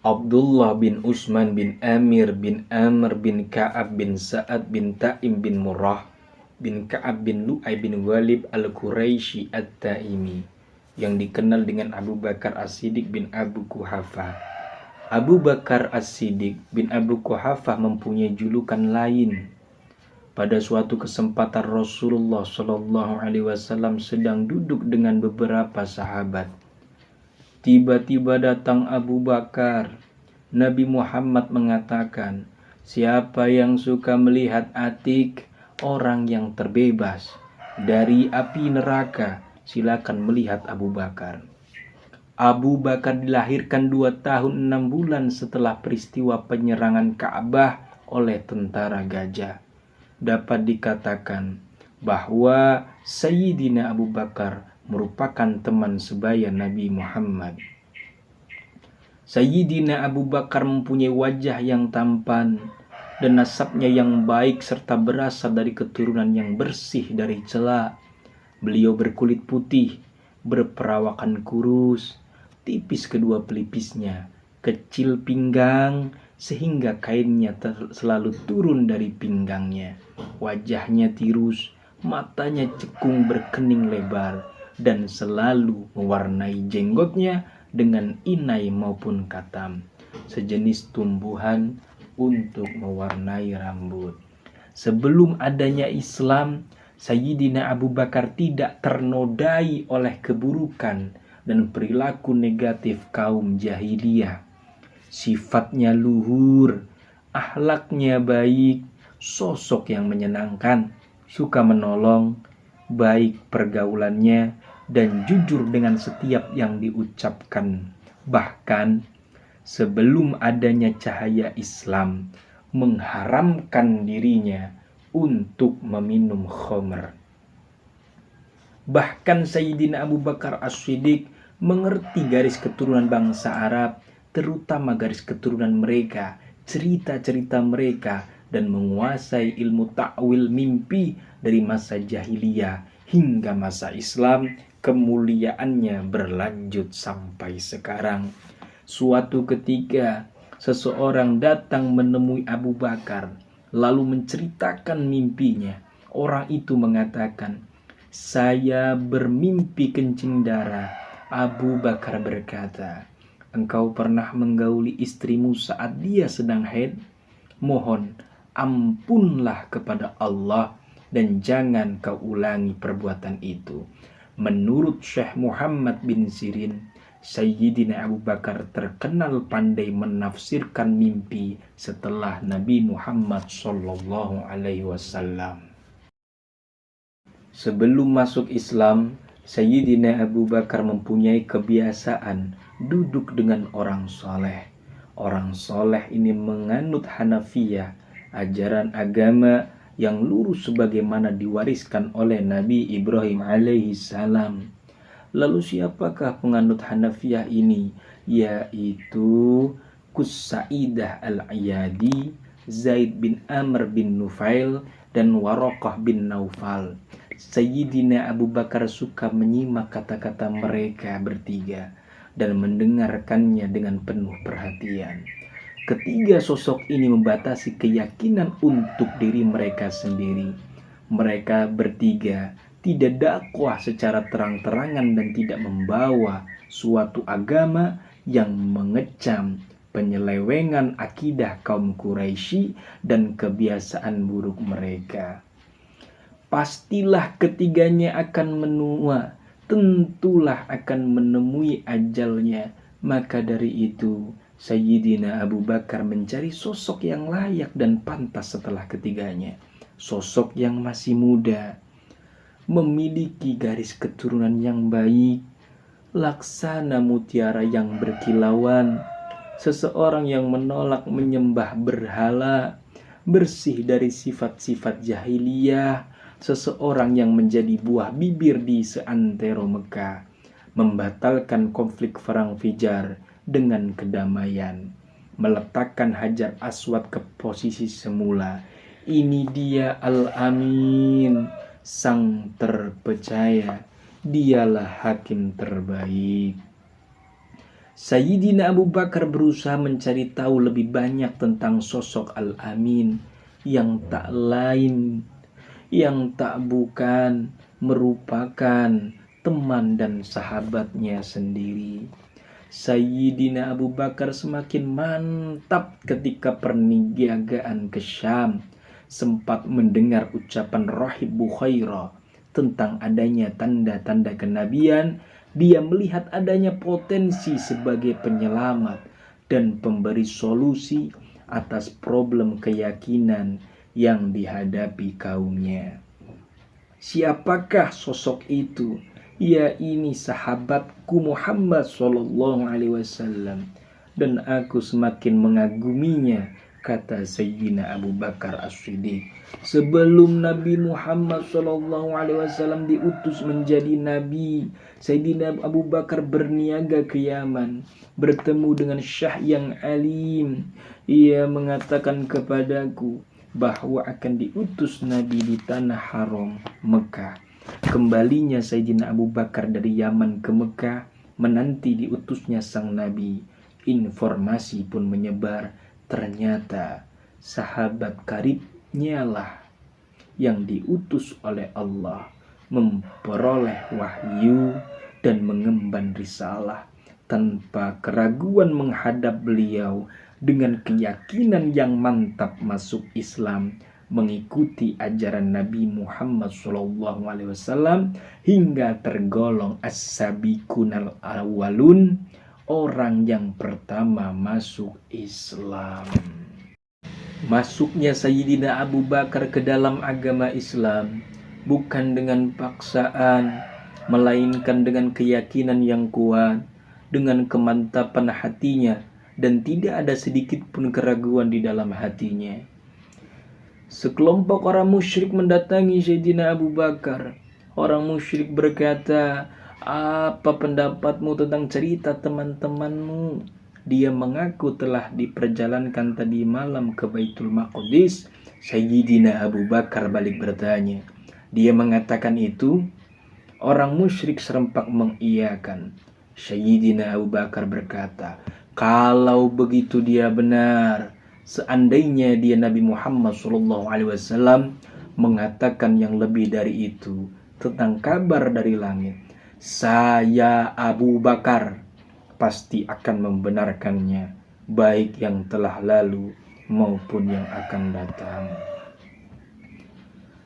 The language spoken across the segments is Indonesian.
Abdullah bin Usman bin Amir bin Amr bin Ka'ab bin Sa'ad bin Ta'im bin Murrah bin Ka'ab bin Lu'ay bin Walib al-Quraisy at-Taimi, yang dikenal dengan Abu Bakar As-Siddiq bin Abu Quhafah. Abu Bakar As-Siddiq bin Abu Quhafah mempunyai julukan lain. Pada suatu kesempatan Rasulullah Shallallahu Alaihi Wasallam sedang duduk dengan beberapa sahabat. Tiba-tiba datang Abu Bakar. Nabi Muhammad mengatakan, siapa yang suka melihat Atik, orang yang terbebas dari api neraka, silakan melihat Abu Bakar. Abu Bakar dilahirkan 2 tahun 6 bulan setelah peristiwa penyerangan Ka'bah oleh tentara gajah. Dapat dikatakan bahwa Sayyidina Abu Bakar merupakan teman sebaya Nabi Muhammad. Sayyidina Abu Bakar mempunyai wajah yang tampan dan nasabnya yang baik serta berasal dari keturunan yang bersih dari cela. Beliau berkulit putih, berperawakan kurus, tipis kedua pelipisnya, kecil pinggang sehingga kainnya selalu turun dari pinggangnya. Wajahnya tirus, matanya cekung berkening lebar, dan selalu mewarnai jenggotnya dengan inai maupun katam, sejenis tumbuhan untuk mewarnai rambut. Sebelum adanya Islam, Sayyidina Abu Bakar tidak ternodai oleh keburukan dan perilaku negatif kaum jahiliyah. Sifatnya luhur, akhlaknya baik, sosok yang menyenangkan, suka menolong, baik pergaulannya, dan jujur dengan setiap yang diucapkan. Bahkan sebelum adanya cahaya Islam, mengharamkan dirinya untuk meminum khamr. Bahkan Sayyidina Abu Bakar As-Siddiq mengerti garis keturunan bangsa Arab, terutama garis keturunan mereka, cerita-cerita mereka, dan menguasai ilmu ta'wil mimpi dari masa jahiliyah hingga masa Islam. Kemuliaannya berlanjut sampai sekarang. Suatu ketika seseorang datang menemui Abu Bakar lalu menceritakan mimpinya. Orang itu mengatakan, saya bermimpi kencing darah. Abu Bakar berkata, engkau pernah menggauli istrimu saat dia sedang haid? Mohon ampunlah kepada Allah dan jangan kau ulangi perbuatan itu. Menurut Syekh Muhammad bin Sirin, Sayyidina Abu Bakar terkenal pandai menafsirkan mimpi setelah Nabi Muhammad Sallallahu Alaihi Wasallam. Sebelum masuk Islam, Sayyidina Abu Bakar mempunyai kebiasaan duduk dengan orang soleh. Orang soleh ini menganut Hanafiyah, ajaran agama yang lurus sebagaimana diwariskan oleh Nabi Ibrahim alaihi salam. Lalu siapakah penganut Hanafiyah ini? Yaitu Qusaidah al-Iyadi, Zaid bin Amr bin Nufail, dan Waraqah bin Naufal. Sayyidina Abu Bakar suka menyimak kata-kata mereka bertiga dan mendengarkannya dengan penuh perhatian. Ketiga sosok ini membatasi keyakinan untuk diri mereka sendiri. Mereka bertiga tidak dakwah secara terang-terangan dan tidak membawa suatu agama yang mengecam penyelewengan akidah kaum Quraisy dan kebiasaan buruk mereka. Pastilah ketiganya akan menua, tentulah akan menemui ajalnya. Maka dari itu Sayyidina Abu Bakar mencari sosok yang layak dan pantas setelah ketiganya. Sosok yang masih muda, memiliki garis keturunan yang baik, laksana mutiara yang berkilauan, seseorang yang menolak menyembah berhala, bersih dari sifat-sifat jahiliyah, seseorang yang menjadi buah bibir di seantero Mekah, membatalkan konflik perang Fijar dengan kedamaian, meletakkan Hajar Aswad ke posisi semula. Ini dia Al-Amin, sang terpercaya, dialah hakim terbaik. Sayyidina Abu Bakar berusaha mencari tahu lebih banyak tentang sosok Al-Amin yang tak lain, yang tak bukan merupakan teman dan sahabatnya sendiri. Sayyidina Abu Bakar semakin mantap ketika perniagaan ke Syam, sempat mendengar ucapan Rahib Bukhairah tentang adanya tanda-tanda kenabian. Dia melihat adanya potensi sebagai penyelamat dan pemberi solusi atas problem keyakinan yang dihadapi kaumnya. Siapakah sosok itu? Ya, ini sahabatku Muhammad Sallallahu Alaihi Wasallam, dan aku semakin mengaguminya, kata Sayyidina Abu Bakar As-Siddiq. Sebelum Nabi Muhammad Sallallahu Alaihi Wasallam diutus menjadi nabi, Sayyidina Abu Bakar berniaga ke Yaman, bertemu dengan Syah yang alim. Ia mengatakan kepadaku bahwa akan diutus Nabi di tanah haram Mekah. Kembalinya Sayyidina Abu Bakar dari Yaman ke Mekah menanti diutusnya sang Nabi. Informasi pun menyebar, ternyata sahabat karibnya lah yang diutus oleh Allah memperoleh wahyu dan mengemban risalah. Tanpa keraguan menghadap beliau dengan keyakinan yang mantap masuk Islam, mengikuti ajaran Nabi Muhammad SAW hingga tergolong as-sabiqunal awwalun, orang yang pertama masuk Islam. Masuknya Sayyidina Abu Bakar ke dalam agama Islam bukan dengan paksaan, melainkan dengan keyakinan yang kuat, dengan kemantapan hatinya, dan tidak ada sedikit pun keraguan di dalam hatinya. Sekelompok orang musyrik mendatangi Sayyidina Abu Bakar. Orang musyrik berkata, apa pendapatmu tentang cerita teman-temanmu? Dia mengaku telah diperjalankan tadi malam ke Baitul Maqdis. Sayyidina Abu Bakar balik bertanya. Dia mengatakan itu. Orang musyrik serempak mengiyakan. Sayyidina Abu Bakar berkata, kalau begitu dia benar. Seandainya dia Nabi Muhammad SAW mengatakan yang lebih dari itu tentang kabar dari langit, saya Abu Bakar pasti akan membenarkannya, baik yang telah lalu maupun yang akan datang.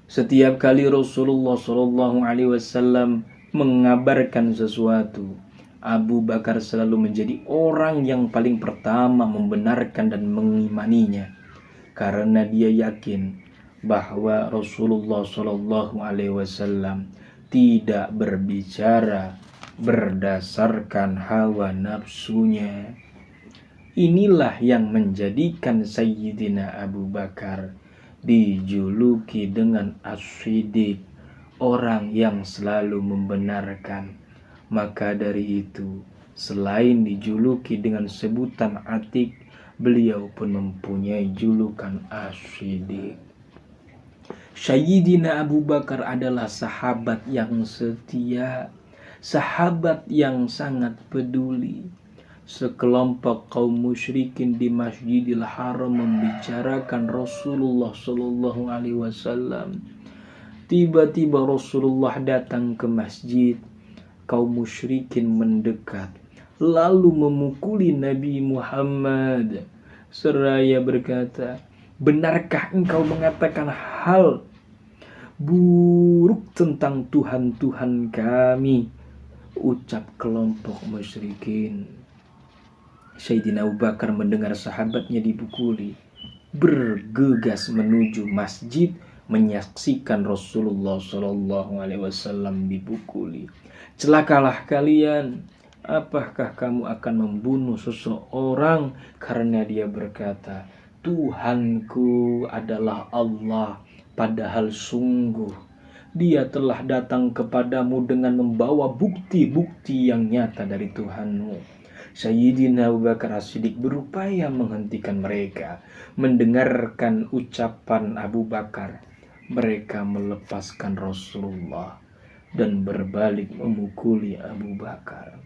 Setiap kali Rasulullah SAW mengabarkan sesuatu, Abu Bakar selalu menjadi orang yang paling pertama membenarkan dan mengimaninya, karena dia yakin bahwa Rasulullah SAW tidak berbicara berdasarkan hawa nafsunya. Inilah yang menjadikan Sayyidina Abu Bakar dijuluki dengan As-Siddiq, orang yang selalu membenarkan. Maka dari itu, selain dijuluki dengan sebutan Atik, beliau pun mempunyai julukan As-Siddiq. Sayyidina Abu Bakar adalah sahabat yang setia, sahabat yang sangat peduli. Sekelompok kaum musyrikin di Masjidil Haram membicarakan Rasulullah Shallallahu Alaihi Wasallam. Tiba-tiba Rasulullah datang ke masjid. Kaum musyrikin mendekat, lalu memukuli Nabi Muhammad seraya berkata, benarkah engkau mengatakan hal buruk tentang Tuhan-Tuhan kami? Ucap kelompok musyrikin. Sayyidina Abu Bakar mendengar sahabatnya dipukuli, bergegas menuju masjid menyaksikan Rasulullah SAW dipukuli. Celakalah kalian, apakah kamu akan membunuh seseorang karena dia berkata, Tuhanku adalah Allah, padahal sungguh dia telah datang kepadamu dengan membawa bukti-bukti yang nyata dari Tuhanmu. Sayyidina Abu Bakar As-Siddiq berupaya menghentikan mereka. Mendengarkan ucapan Abu Bakar, mereka melepaskan Rasulullah dan berbalik memukuli Abu Bakar.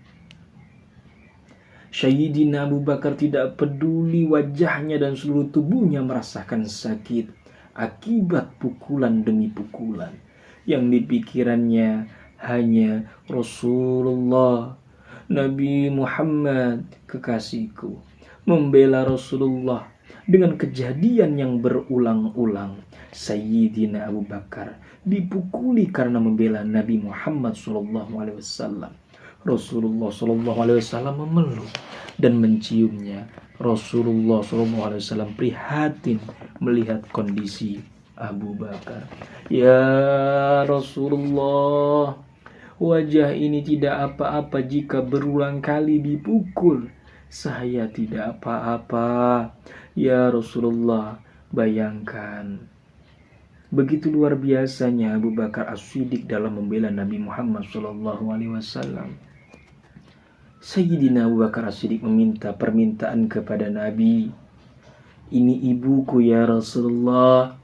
Sayyidina Abu Bakar tidak peduli wajahnya dan seluruh tubuhnya merasakan sakit akibat pukulan demi pukulan. Yang dipikirannya hanya Rasulullah, Nabi Muhammad kekasihku, membela Rasulullah. Dengan kejadian yang berulang-ulang, Sayyidina Abu Bakar dipukuli karena membela Nabi Muhammad SAW. Rasulullah SAW memeluk dan menciumnya. Rasulullah SAW prihatin melihat kondisi Abu Bakar. Ya Rasulullah, wajah ini tidak apa-apa jika berulang kali dipukul. Saya tidak apa-apa. Ya Rasulullah, bayangkan. Begitu luar biasanya Abu Bakar As-Siddiq dalam membela Nabi Muhammad SAW. Sayyidina Abu Bakar As-Siddiq meminta permintaan kepada Nabi. Ini ibuku ya Rasulullah.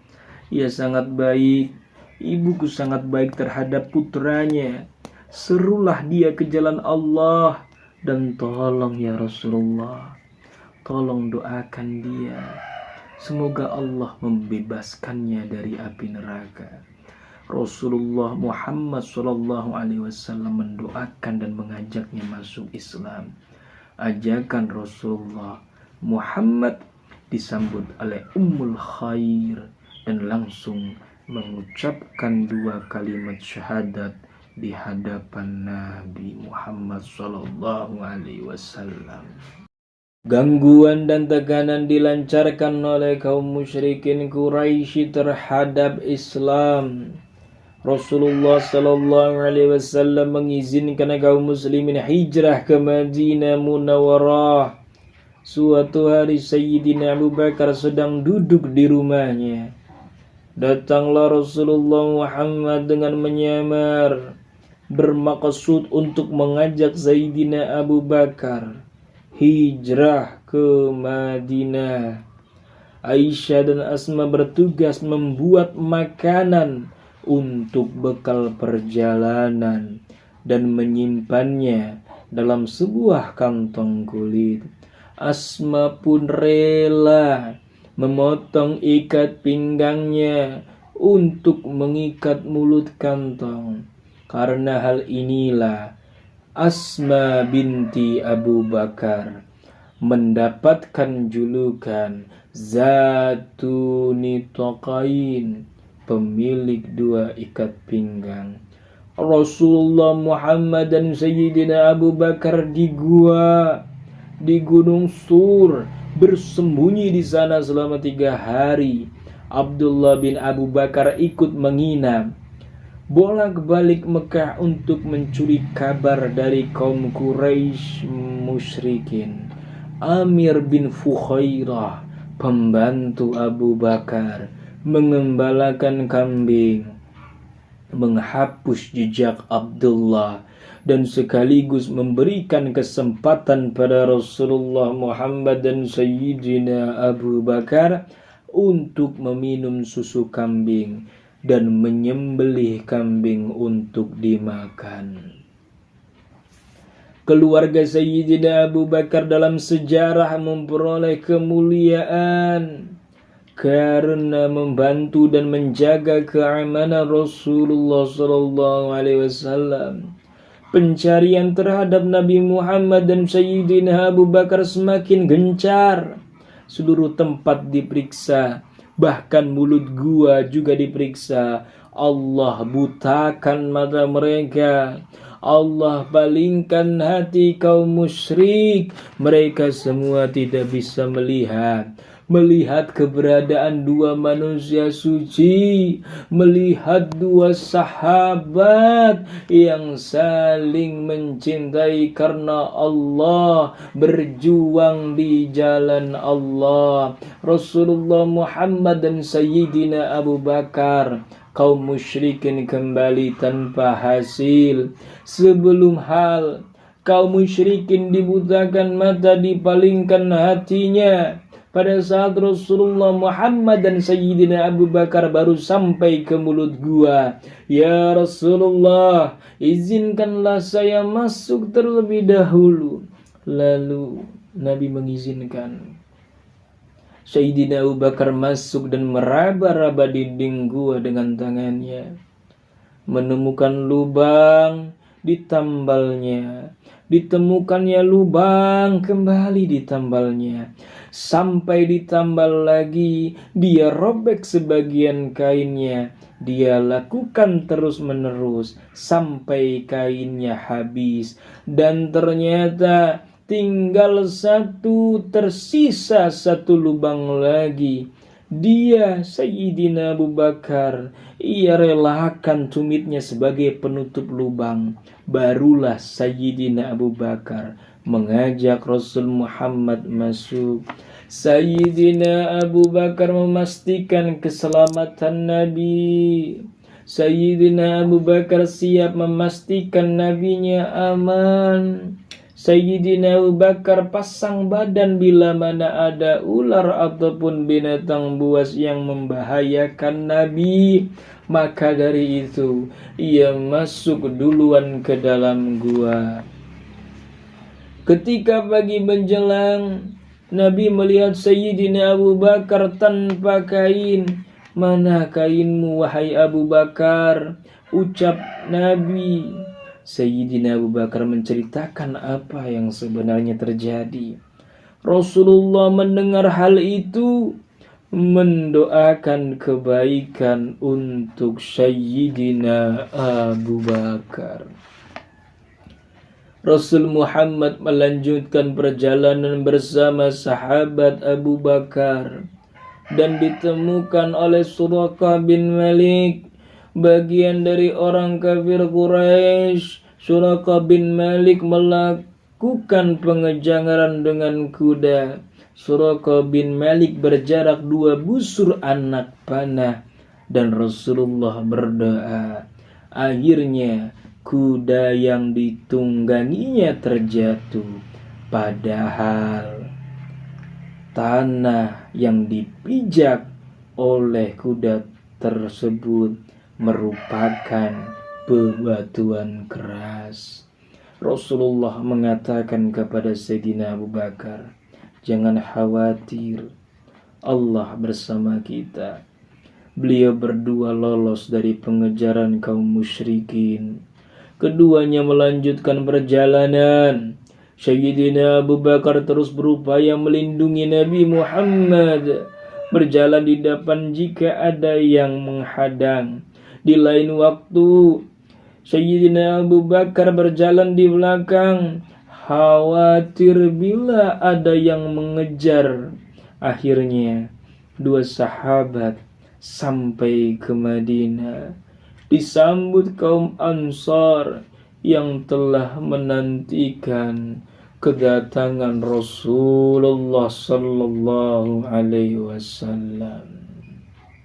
Ia sangat baik. Ibuku sangat baik terhadap putranya. Serulah dia ke jalan Allah. Dan tolong ya Rasulullah, tolong doakan dia. Semoga Allah membebaskannya dari api neraka. Rasulullah Muhammad SAW mendoakan dan mengajaknya masuk Islam. Ajakan Rasulullah Muhammad disambut oleh Ummul Khair dan langsung mengucapkan 2 kalimat syahadat di hadapan Nabi Muhammad SAW. Gangguan dan tekanan dilancarkan oleh kaum musyrikin Quraisy terhadap Islam. Rasulullah SAW mengizinkan kaum muslimin hijrah ke Madinah Munawwarah. Suatu hari Sayyidina Abu Bakar sedang duduk di rumahnya. Datanglah Rasulullah Muhammad dengan menyamar, bermaksud untuk mengajak Sayyidina Abu Bakar hijrah ke Madinah. Aisyah dan Asma bertugas membuat makanan untuk bekal perjalanan dan menyimpannya dalam sebuah kantong kulit. Asma pun rela memotong ikat pinggangnya untuk mengikat mulut kantong. Karena hal inilah Asma binti Abu Bakar mendapatkan julukan Zatu Nitaqain, pemilik 2 ikat pinggang. Rasulullah Muhammad dan Sayyidina Abu Bakar di Gunung Sur, bersembunyi di sana selama 3 hari. Abdullah bin Abu Bakar ikut menginap bolak-balik Mekah untuk mencuri kabar dari kaum Quraisy musyrikin. Amir bin Fukhairah, pembantu Abu Bakar, mengembalakan kambing, menghapus jejak Abdullah, dan sekaligus memberikan kesempatan pada Rasulullah Muhammad dan Sayyidina Abu Bakar untuk meminum susu kambing dan menyembelih kambing untuk dimakan. Keluarga Sayyidina Abu Bakar dalam sejarah memperoleh kemuliaan karena membantu dan menjaga keamanan Rasulullah SAW. Pencarian terhadap Nabi Muhammad dan Sayyidina Abu Bakar semakin gencar. Seluruh tempat diperiksa, bahkan mulut gua juga diperiksa. Allah butakan mata mereka. Allah palingkan hati kaum musyrik. Mereka semua tidak bisa melihat keberadaan 2 manusia suci, melihat 2 sahabat yang saling mencintai karena Allah, berjuang di jalan Allah. Rasulullah Muhammad dan Sayyidina Abu Bakar. Kaum musyrikin kembali tanpa hasil. Sebelum kaum musyrikin dibutakan mata, dipalingkan hatinya. Pada saat Rasulullah Muhammad dan Sayyidina Abu Bakar baru sampai ke mulut gua, "Ya Rasulullah, izinkanlah saya masuk terlebih dahulu." Lalu Nabi mengizinkan Sayyidina Abu Bakar masuk dan meraba-raba dinding gua dengan tangannya, menemukan lubang, ditambalnya, ditemukannya lubang, kembali ditambalnya, sampai ditambal lagi, dia robek sebagian kainnya, dia lakukan terus-menerus sampai kainnya habis, dan ternyata tinggal satu, tersisa satu lubang lagi. Dia Sayyidina Abu Bakar, ia relakan tumitnya sebagai penutup lubang. Barulah Sayyidina Abu Bakar mengajak Rasul Muhammad masuk. Sayyidina Abu Bakar memastikan keselamatan Nabi. Sayyidina Abu Bakar siap memastikan nabinya aman. Sayyidina Abu Bakar pasang badan bila mana ada ular ataupun binatang buas yang membahayakan Nabi. Maka dari itu ia masuk duluan ke dalam gua. Ketika pagi menjelang, Nabi melihat Sayyidina Abu Bakar tanpa kain. Mana kainmu wahai Abu Bakar? Ucap Nabi. Sayyidina Abu Bakar menceritakan apa yang sebenarnya terjadi. Rasulullah mendengar hal itu, mendoakan kebaikan untuk Sayyidina Abu Bakar. Rasul Muhammad melanjutkan perjalanan bersama sahabat Abu Bakar dan ditemukan oleh Suraqah bin Malik, bagian dari orang kafir Quraisy. Suraqah bin Malik melakukan pengejaran dengan kuda. Suraqah bin Malik berjarak 2 busur anak panah dan Rasulullah berdoa. Akhirnya kuda yang ditungganginya terjatuh, padahal tanah yang dipijak oleh kuda tersebut merupakan bebatuan keras. Rasulullah mengatakan kepada Sayyidina Abu Bakar, jangan khawatir, Allah bersama kita. Beliau berdua lolos dari pengejaran kaum musyrikin. Keduanya melanjutkan perjalanan. Sayyidina Abu Bakar terus berupaya melindungi Nabi Muhammad, berjalan di depan jika ada yang menghadang. Di lain waktu, Sayyidina Abu Bakar berjalan di belakang, khawatir bila ada yang mengejar. Akhirnya, 2 sahabat sampai ke Madinah, disambut kaum Ansar yang telah menantikan kedatangan Rasulullah sallallahu alaihi wasallam.